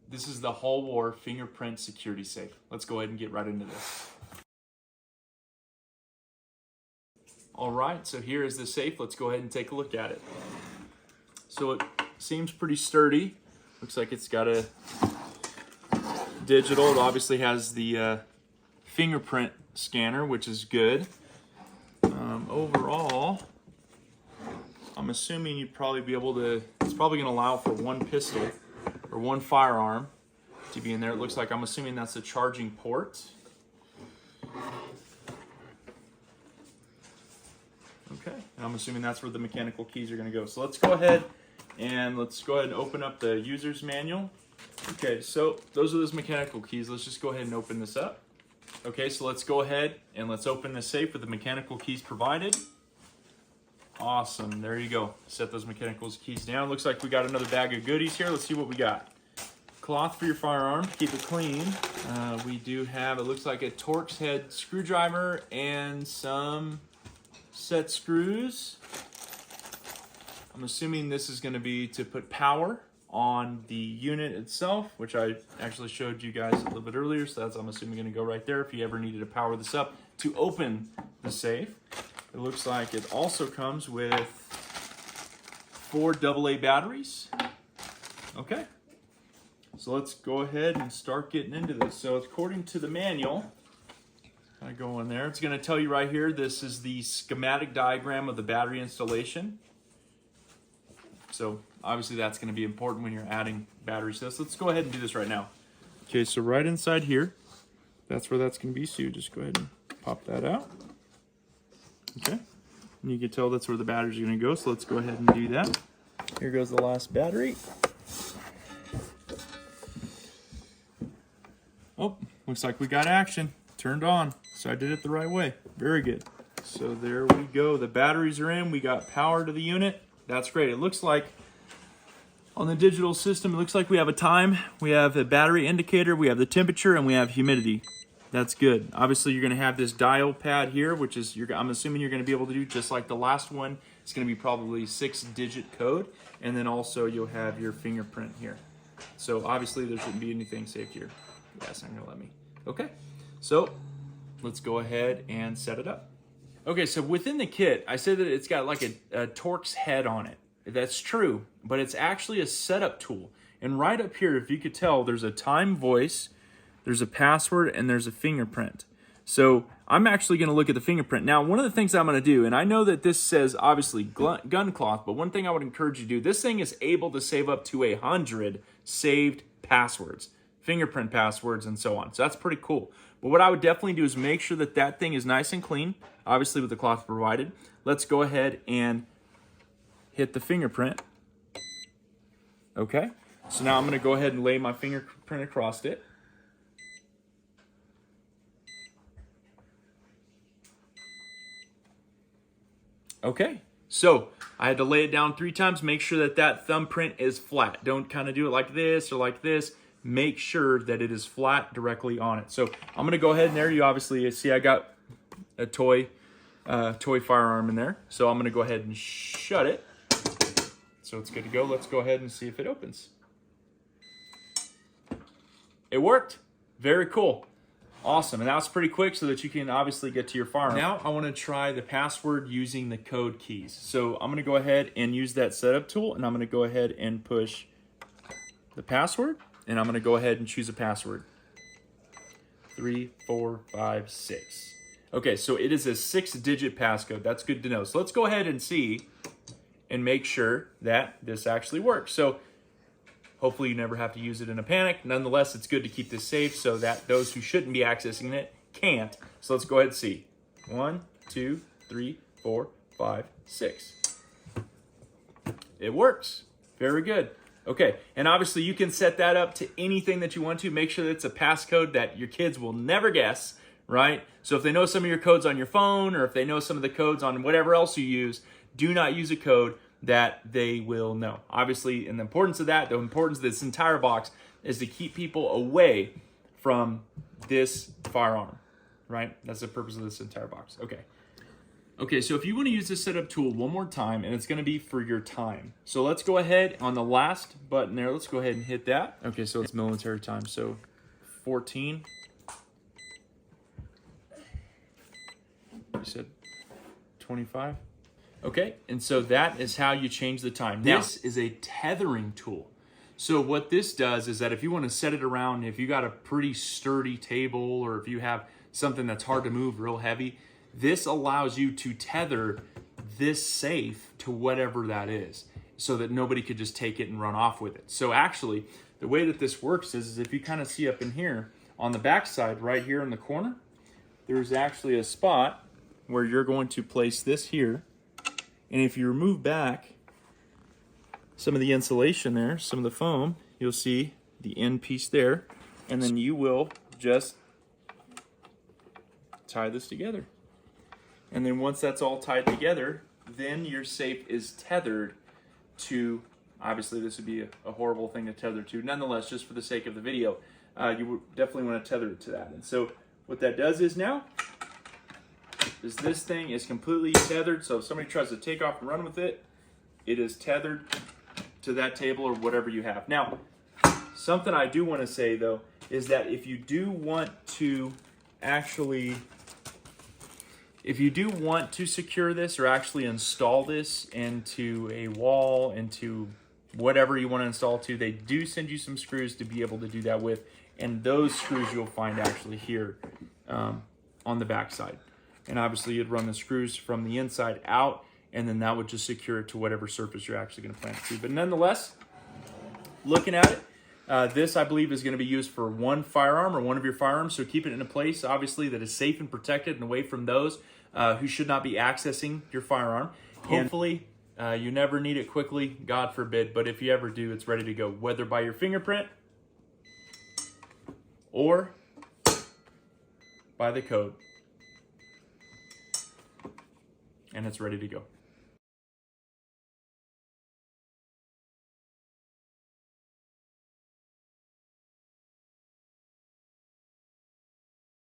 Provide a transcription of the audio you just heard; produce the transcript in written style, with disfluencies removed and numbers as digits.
This is the HOLEWOR Fingerprint Security Safe. Let's go ahead and get right into this. All right, so here is the safe. Let's go ahead and take a look at it. So it seems pretty sturdy. Looks like it's got a digital. It obviously has the fingerprint scanner, which is good. Overall, I'm assuming you'd probably be able to, it's probably gonna allow for one pistol or one firearm to be in there. It looks like, I'm assuming that's a charging port. Okay, and I'm assuming that's where the mechanical keys are gonna go. So let's go ahead and open up the user's manual. Okay, so those are those mechanical keys. Let's just go ahead and open this up. Okay, so let's go ahead and let's open the safe with the mechanical keys provided. Awesome, there you go. Set those mechanical keys down. Looks like we got another bag of goodies here. Let's see what we got. Cloth for your firearm, keep it clean. We do have, it looks like a Torx head screwdriver and some set screws. I'm assuming this is gonna be to put power on the unit itself, which I actually showed you guys a little bit earlier, so that's, I'm assuming, gonna go right there if you ever needed to power this up to open the safe. It looks like it also comes with 4 AA batteries. Okay, so let's go ahead and start getting into this. So according to the manual, I go in there, it's gonna tell you right here, this is the schematic diagram of the battery installation. So obviously that's gonna be important when you're adding batteries to this. Let's go ahead and do this right now. Okay, so right inside here, that's where that's gonna be. So you just go ahead and pop that out. Okay, and you can tell that's where the batteries are gonna go. So let's go ahead and do that. Here goes the last battery. Oh, looks like we got action. Turned on, so I did it the right way. Very good. So there we go. The batteries are in. We got power to the unit. That's great. It looks like on the digital system, it looks like we have a time, we have a battery indicator, we have the temperature, and we have humidity. That's good. Obviously, you're going to have this dial pad here, which is, I'm assuming you're going to be able to do just like the last one. It's going to be probably 6-digit code, and then also you'll have your fingerprint here. So obviously, there shouldn't be anything saved here. Yeah, it's not going to let me. Okay, so let's go ahead and set it up. Okay, so within the kit, I said that it's got like a Torx head on it. That's true, but it's actually a setup tool. And right up here, if you could tell, there's a time voice, there's a password, and there's a fingerprint. So I'm actually gonna look at the fingerprint. Now, one of the things I'm gonna do, and I know that this says obviously gun cloth, but one thing I would encourage you to do, this thing is able to save up to 100 saved passwords, fingerprint passwords, and so on. So that's pretty cool. But what I would definitely do is make sure that that thing is nice and clean, obviously with the cloth provided. Let's go ahead and hit the fingerprint. Okay, so now I'm gonna go ahead and lay my fingerprint across it. Okay, so I had to lay it down 3 times. Make sure that that thumbprint is flat. Don't kind of do it like this or like this. Make sure that it is flat directly on it. So I'm gonna go ahead and there you obviously see I got a toy firearm in there. So I'm gonna go ahead and shut it. So it's good to go. Let's go ahead and see if it opens. It worked. Very cool. Awesome. And that was pretty quick so that you can obviously get to your firearm. Now I want to try the password using the code keys. So I'm going to go ahead and use that setup tool, and I'm going to go ahead and push the password, and I'm going to go ahead and choose a password. 3, 4, 5, 6. Okay, so it is a 6-digit passcode. That's good to know. So let's go ahead and see and make sure that this actually works. So hopefully you never have to use it in a panic. Nonetheless, it's good to keep this safe so that those who shouldn't be accessing it can't. So let's go ahead and see. 1, 2, 3, 4, 5, 6. It works. Very good. Okay, and obviously you can set that up to anything that you want to. Make sure that it's a passcode that your kids will never guess, right? So if they know some of your codes on your phone, or if they know some of the codes on whatever else you use, do not use a code that they will know. Obviously, and the importance of that, the importance of this entire box is to keep people away from this firearm, right? That's the purpose of this entire box. Okay. Okay, so if you want to use this setup tool one more time, and it's going to be for your time. So let's go ahead on the last button there. Let's go ahead and hit that. Okay, so it's military time. So 14. You said 25. Okay, and so that is how you change the time. Now, this is a tethering tool. So what this does is that if you want to set it around, if you got a pretty sturdy table, or if you have something that's hard to move, real heavy, this allows you to tether this safe to whatever that is, so that nobody could just take it and run off with it. So actually, the way that this works is if you kind of see up in here, on the back side, right here in the corner, there's actually a spot where you're going to place this here. And if you remove back some of the insulation there, some of the foam, you'll see the end piece there. And then you will just tie this together. And then once that's all tied together, then your safe is tethered to, obviously this would be a horrible thing to tether to. Nonetheless, just for the sake of the video, you would definitely want to tether it to that. And so what that does is now, is this thing is completely tethered. So if somebody tries to take off and run with it, it is tethered to that table or whatever you have. Now, something I do want to say though, is that if you do want to actually, if you do want to secure this or actually install this into a wall, into whatever you want to install to, they do send you some screws to be able to do that with. And those screws you'll find actually here on the back side. And obviously you'd run the screws from the inside out, and then that would just secure it to whatever surface you're actually going to plant it to. But nonetheless, looking at it, this I believe is going to be used for one firearm or one of your firearms. So keep it in a place, obviously, that is safe and protected and away from those who should not be accessing your firearm. Hopefully, you never need it quickly, God forbid. But if you ever do, it's ready to go, whether by your fingerprint or by the code. And it's ready to go.